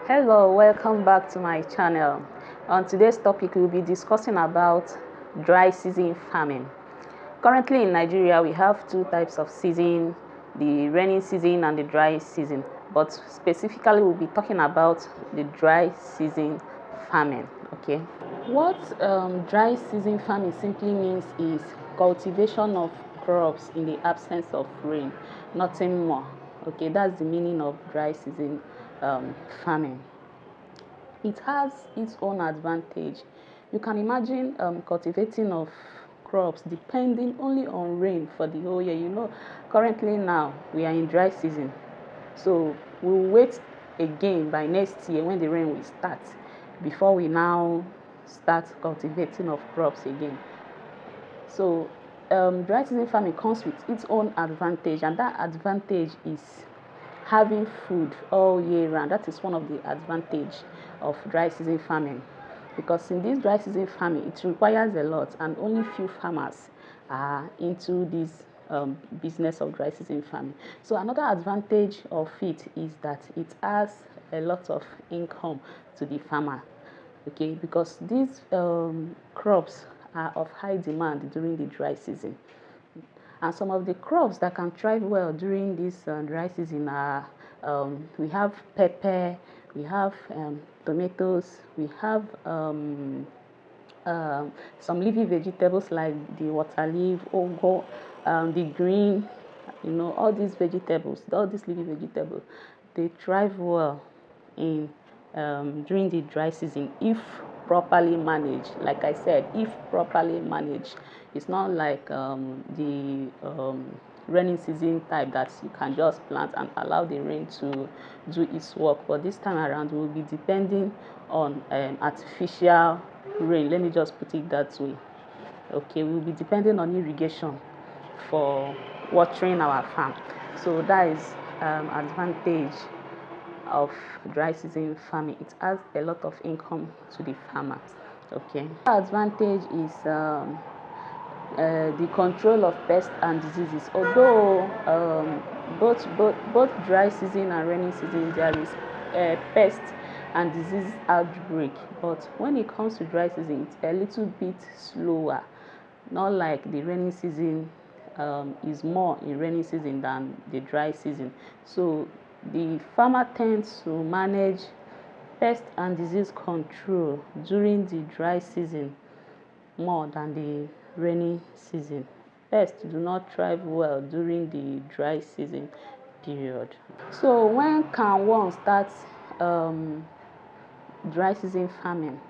Hello, welcome back to my channel. On today's topic, we'll be discussing about dry season farming. Currently in Nigeria, we have two types of season, the rainy season and the dry season. But specifically, we'll be talking about the dry season farming. Okay. What dry season farming simply means is cultivation of crops in the absence of rain, nothing more. Okay, that's the meaning of dry season farming. It has its own advantage. You can imagine cultivating of crops depending only on rain for the whole year. Currently now we are in dry season, so we'll wait again by next year when the rain will start before we now start cultivating of crops again. So dry season farming comes with its own advantage, and that advantage is having food all year round. That is one of the advantage of dry season farming, because in this dry season farming it requires a lot, and only few farmers are into this business of dry season farming. So another advantage of it is that it has a lot of income to the farmer. Okay, because these crops are of high demand during the dry season, and some of the crops that can thrive well during this dry season are we have pepper, we have tomatoes, we have some leafy vegetables like the water leaf, ugu, the green, all these vegetables, all these leafy vegetables, they thrive well in during the dry season if properly managed. Like I said, if properly managed, it's not like the rainy season type that you can just plant and allow the rain to do its work. But this time around, we'll be depending on artificial rain. Let me just put it that way. Okay, we'll be depending on irrigation for watering our farm. So that is advantage of dry season farming. It has a lot of income to the farmers. Okay, the advantage is the control of pests and diseases. Although both dry season and rainy season there is pest and disease outbreak, but when it comes to dry season, it's a little bit slower. Not like the rainy season is more in rainy season than the dry season. So the farmer tends to manage pest and disease control during the dry season more than the rainy season. Pests do not thrive well during the dry season period. So when can one start dry season farming?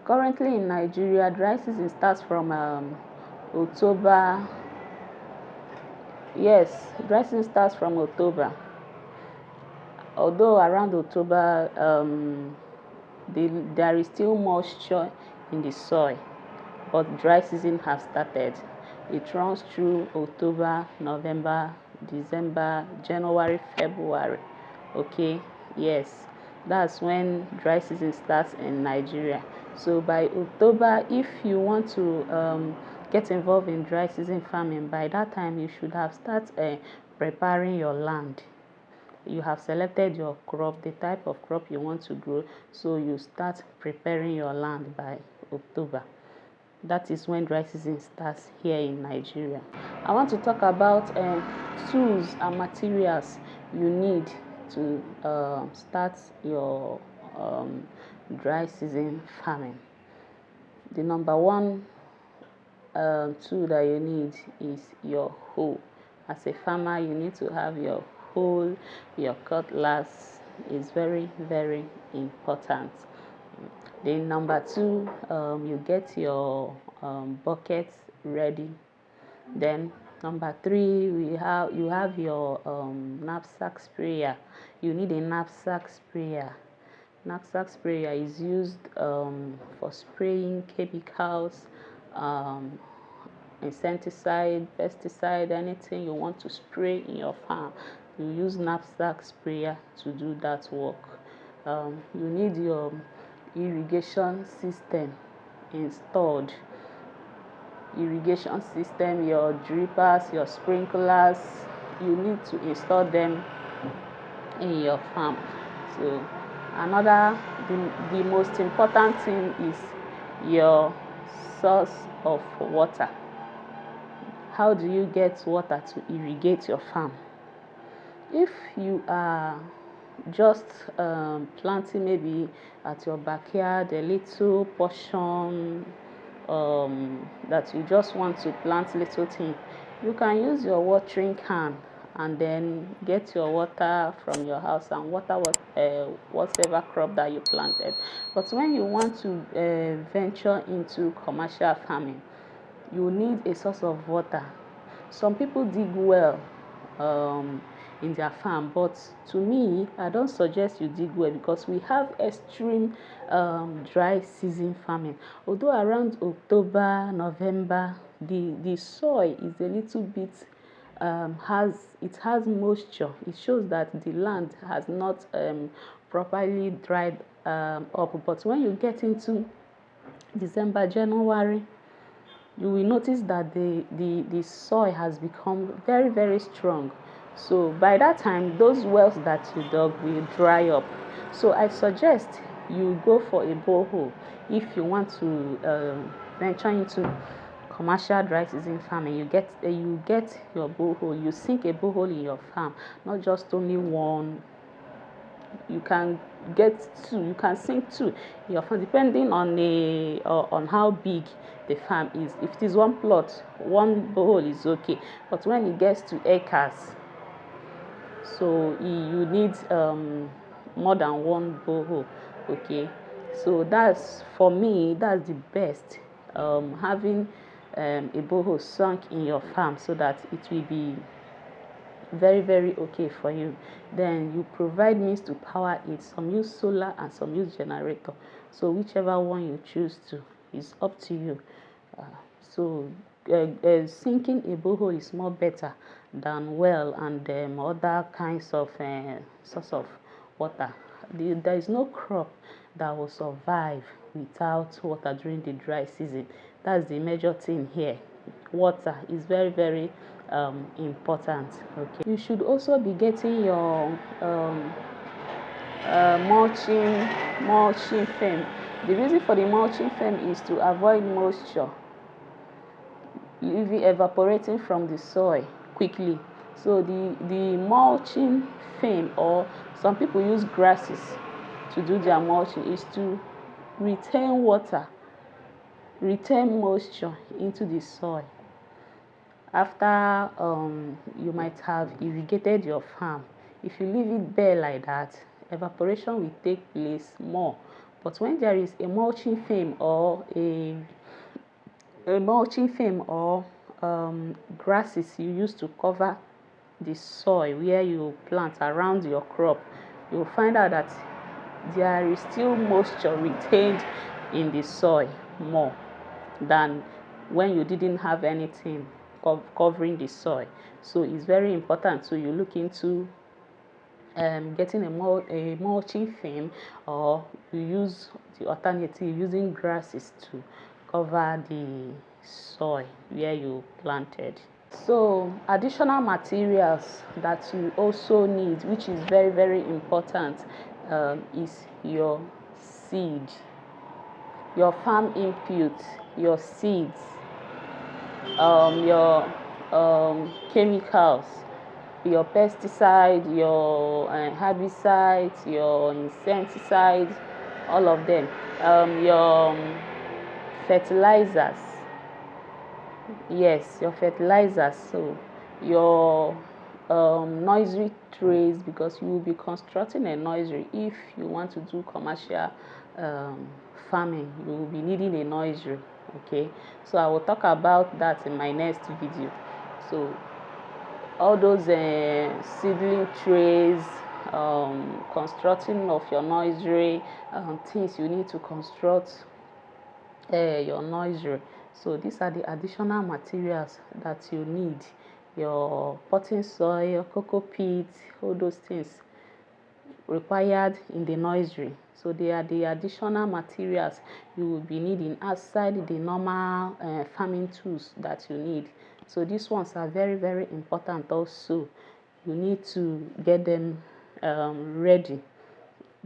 Currently in Nigeria, dry season starts from October. Yes, dry season starts from October. Although around October, there is still moisture in the soil, but dry season has started. It runs through October, November, December, January, February. Okay, yes, that's when dry season starts in Nigeria. So by October, if you want to get involved in dry season farming, by that time you should have started preparing your land. You have selected your crop, the type of crop you want to grow, so you start preparing your land by October. That is when dry season starts here in Nigeria. I want to talk about tools and materials you need to start your dry season farming. The number one tool that you need is your hoe. As a farmer, you need to have your hoe, your cutlass is very, very important. Then number two, you get your buckets ready. Then number three, you have your knapsack sprayer. You need a knapsack sprayer. Knapsack sprayer is used for spraying chemicals, insecticide, pesticide, anything you want to spray in your farm. You use knapsack sprayer to do that work. You need your irrigation system installed. Irrigation system, your drippers, your sprinklers, you need to install them in your farm. So Another, the most important thing is your source of water. How do you get water to irrigate your farm? If you are just planting maybe at your backyard a little portion that you just want to plant little thing, you can use your watering can and then get your water from your house and water whatever crop that you planted. But when you want to venture into commercial farming, you need a source of water. Some people dig well in their farm, but to me, I don't suggest you dig well because we have extreme dry season farming. Although around October, November, the soil is a little bit has moisture. It shows that the land has not properly dried up. But when you get into December, January, you will notice that the soil has become very, very strong. So by that time, those wells that you dug will dry up. So I suggest you go for a borehole if you want to venture into commercial dry season farming. You get your borehole. You sink a borehole in your farm, not just only one. You can get two, you can sink two in your farm depending on how big the farm is. If it is one plot, one borehole is okay, but when it gets to acres, so you need more than one borehole. Okay, so that's, for me, that's the best, having a borehole sunk in your farm so that it will be very, very okay for you. Then you provide means to power it. Some use solar and some use generator, so whichever one you choose to is up to you. So sinking a borehole is more better than well and other kinds of source of water. There is no crop that will survive without water during the dry season. That's the major thing here. Water is very, very important. Okay, you should also be getting your mulching film. The reason for the mulching film is to avoid moisture evaporating from the soil quickly. So the mulching film, or some people use grasses to do their mulching, is to retain water, retain moisture into the soil. After you might have irrigated your farm, if you leave it bare like that, evaporation will take place more. But when there is a mulching film or grasses you use to cover the soil where you plant around your crop, you'll find out that there is still moisture retained in the soil more than when you didn't have anything covering the soil. So it's very important. So you look into getting a mulching film, or you use the alternative using grasses to cover the soil where you planted. So additional materials that you also need, which is very, very important, is your seed, your farm input, your seeds, your chemicals, your pesticide, your herbicides, your insecticides, all of them, your fertilizers. Yes, your fertilizers. So your nursery trays, because you will be constructing a nursery. If you want to do commercial farming, you will be needing a nursery. Okay, so I will talk about that in my next video. So all those seedling trays, constructing of your nursery, things you need to construct your nursery. So these are the additional materials that you need: your potting soil, cocoa peat, all those things required in the nursery. So they are the additional materials you will be needing outside the normal farming tools that you need. So these ones are very, very important also. You need to get them ready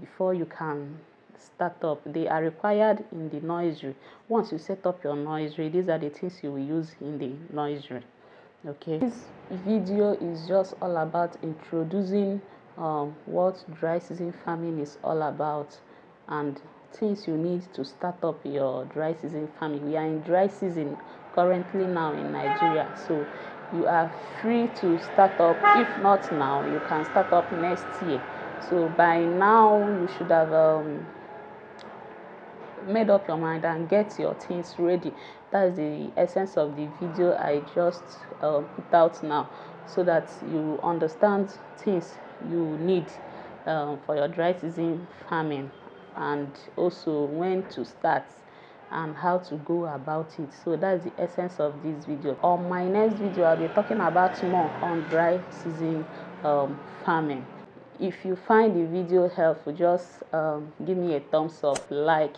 before you can start up. They are required in the nursery. Once you set up your nursery, these are the things you will use in the nursery. Okay, this video is just all about introducing what dry season farming is all about and things you need to start up your dry season farming. We are in dry season currently now in Nigeria, so you are free to start up. If not now, you can start up next year. So by now you should have made up your mind and get your things ready. That is the essence of the video I just put out now, so that you understand things you need for your dry season farming, and also when to start and how to go about it. So that's the essence of this video. On my next video, I'll be talking about more on dry season farming. If you find the video helpful, just give me a thumbs up, like,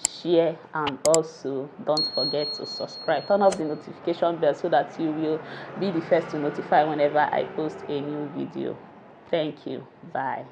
share, and also don't forget to subscribe. Turn off the notification bell so that you will be the first to notify whenever I post a new video. Thank you. Bye.